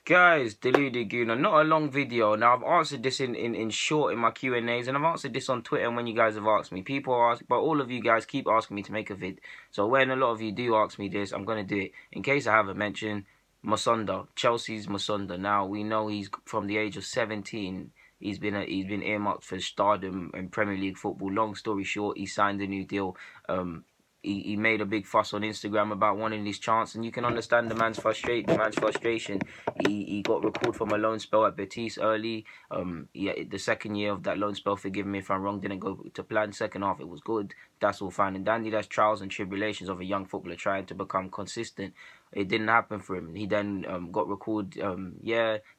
Guys, Deluded Gooner, not a long video. Now, I've answered this in short in my Q&As, and I've answered this on Twitter when you guys have asked me. People ask, but all of you guys keep asking me to make a vid. So when a lot of you do ask me this, I'm going to do it. In case I haven't mentioned, Musonda, Chelsea's Musonda. Now, we know he's from the age of 17. He's been earmarked for stardom in Premier League football. Long story short, he signed a new deal. He made a big fuss on Instagram about wanting his chance, and you can understand the man's frustration. He got recalled from a loan spell at Betis early. The second year of that loan spell, forgive me if I'm wrong, didn't go to plan. Second half, it was good. That's all fine and dandy. That's trials and tribulations of a young footballer trying to become consistent. It didn't happen for him. He then got recalled.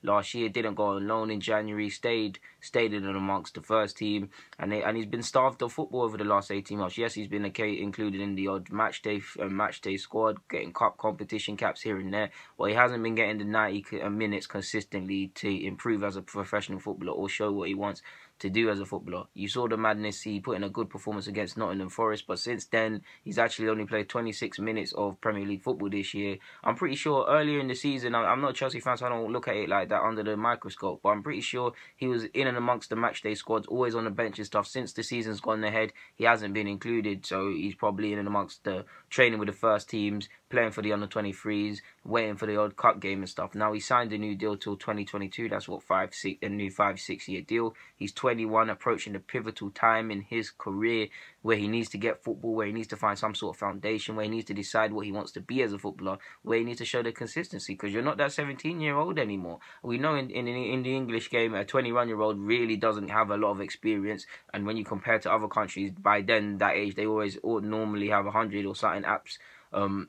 Last year, didn't go on loan in January. Stayed in and amongst the first team, and he's been starved of football over the last 18 months. Yes, he's been included in the odd match day squad, getting cup competition caps here and there, but he hasn't been getting the 90 minutes consistently to improve as a professional footballer or show what he wants to do as a footballer. You saw the madness. He put in a good performance against Nottingham Forest, but since then he's actually only played 26 minutes of Premier League football this year. I'm pretty sure earlier in the season, I'm not a Chelsea fan, so I don't look at it like that under the microscope, but I'm pretty sure he was in and amongst the matchday squads, always on the bench and stuff. Since the season's gone ahead, he hasn't been included, so he's probably in and amongst the training with the first teams, playing for the under-23s, waiting for the odd cup game and stuff. Now he signed a new deal till 2022. That's what a new 5-6 year deal. He's 21, approaching the pivotal time in his career where he needs to get football, where he needs to find some sort of foundation, where he needs to decide what he wants to be as a footballer, where he needs to show the consistency, because you're not that 17-year-old anymore. We know in the English game, a 21-year-old really doesn't have a lot of experience, and when you compare to other countries, by then, that age, they always normally have 100 or something apps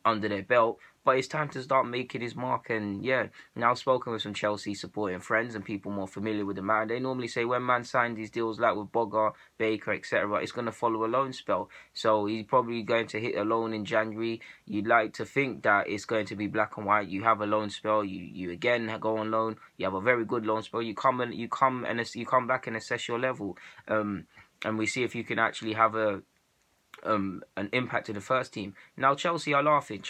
under their belt. But it's time to start making his mark. And yeah, now I've spoken with some Chelsea supporting friends and people more familiar with the man. They normally say when man signed these deals like with Bogart, Baker, etc., it's going to follow a loan spell. So he's probably going to hit a loan in January. You'd like to think that it's going to be black and white. You have a loan spell. You again go on loan. You have a very good loan spell. You come back and assess your level. And we see if you can actually have an impact to the first team. Now Chelsea are laughing.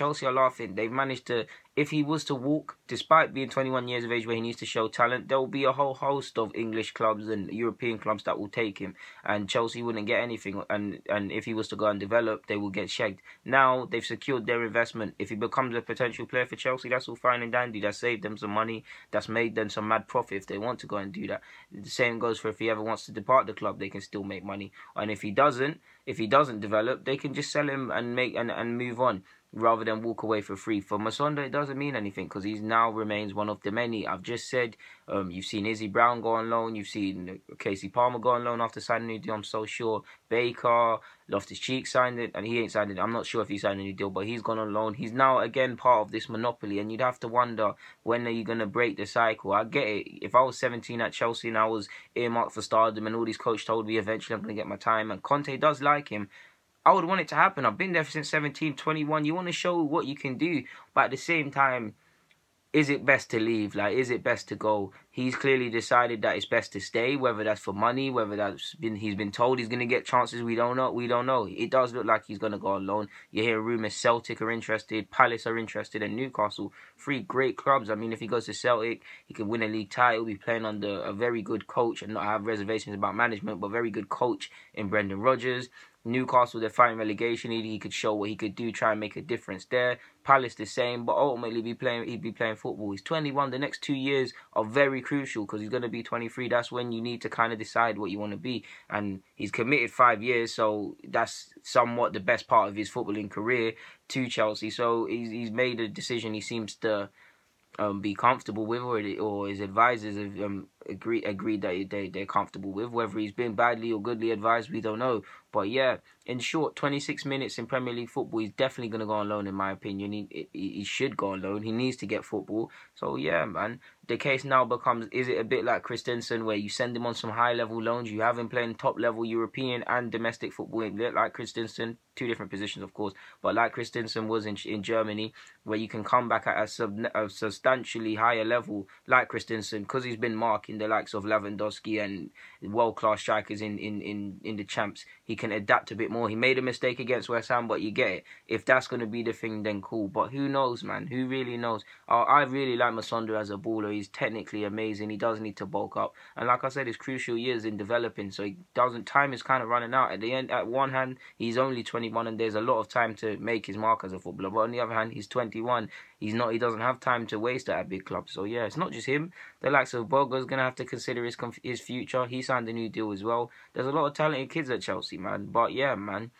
They've managed to, if he was to walk, despite being 21 years of age where he needs to show talent, there will be a whole host of English clubs and European clubs that will take him, and Chelsea wouldn't get anything, and if he was to go and develop, they will get shagged. Now they've secured their investment. If he becomes a potential player for Chelsea, that's all fine and dandy. That's saved them some money. That's made them some mad profit if they want to go and do that. The same goes for if he ever wants to depart the club, they can still make money. And if he doesn't develop, they can just sell him and move on, rather than walk away for free. For Musonda, it doesn't mean anything because he now remains one of the many. I've just said, you've seen Izzy Brown go on loan, you've seen Casey Palmer go on loan after signing a new deal, I'm so sure. Baker, Loftus-Cheek signed it, and he ain't signed it. I'm not sure if he signed a new deal, but he's gone on loan. He's now again part of this monopoly, and you'd have to wonder, when are you going to break the cycle? I get it. If I was 17 at Chelsea and I was earmarked for stardom and all these coaches told me eventually I'm going to get my time, and Conte does like him, I would want it to happen. I've been there since 17, 21. You want to show what you can do. But at the same time, is it best to leave? Like, is it best to go? He's clearly decided that it's best to stay, whether that's for money, whether he's been told he's going to get chances. We don't know. It does look like he's going to go on loan. You hear rumours Celtic are interested, Palace are interested, and Newcastle. 3 great clubs. I mean, if he goes to Celtic, he could win a league title, be playing under a very good coach, and not have reservations about management, but very good coach in Brendan Rodgers. Newcastle, they're fighting relegation. He could show what he could do, try and make a difference there. Palace the same, but ultimately he'd be playing football. He's 21. The next 2 years are very crucial because he's going to be 23. That's when you need to kind of decide what you want to be. And he's committed 5 years, so that's somewhat the best part of his footballing career to Chelsea. So he's made a decision he seems to be comfortable with, or his advisors have agreed that they're comfortable with. Whether he's been badly or goodly advised, we don't know. But yeah, in short, 26 minutes in Premier League football, he's definitely going to go on loan, in my opinion. He should go on loan. He needs to get football. So yeah, man. The case now becomes, is it a bit like Christensen, where you send him on some high-level loans, you have him playing top-level European and domestic football, like Christensen, 2 different positions, of course, but like Christensen was in Germany, where you can come back at a substantially higher level, like Christensen, because he's been marking in the likes of Lewandowski and world-class strikers in the champs, he can adapt a bit more. He made a mistake against West Ham, but you get it. If that's going to be the thing, then cool. But who knows, man? Who really knows? I really like Musonda as a baller. He's technically amazing. He does need to bulk up. And like I said, it's crucial years in developing, so he doesn't. Time is kind of running out. At the end, at one hand, he's only 21, and there's a lot of time to make his mark as a footballer. But on the other hand, he's 21. He doesn't have time to waste at a big club. So yeah, it's not just him. The likes of Boga's gonna have to consider his future. He signed a new deal as well. There's a lot of talented kids at Chelsea, man. But yeah, man.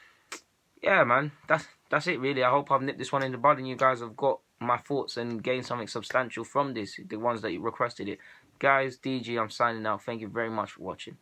That's it really. I hope I've nipped this one in the bud and you guys have got my thoughts and gained something substantial from this. The ones that you requested it. Guys, DG, I'm signing out. Thank you very much for watching.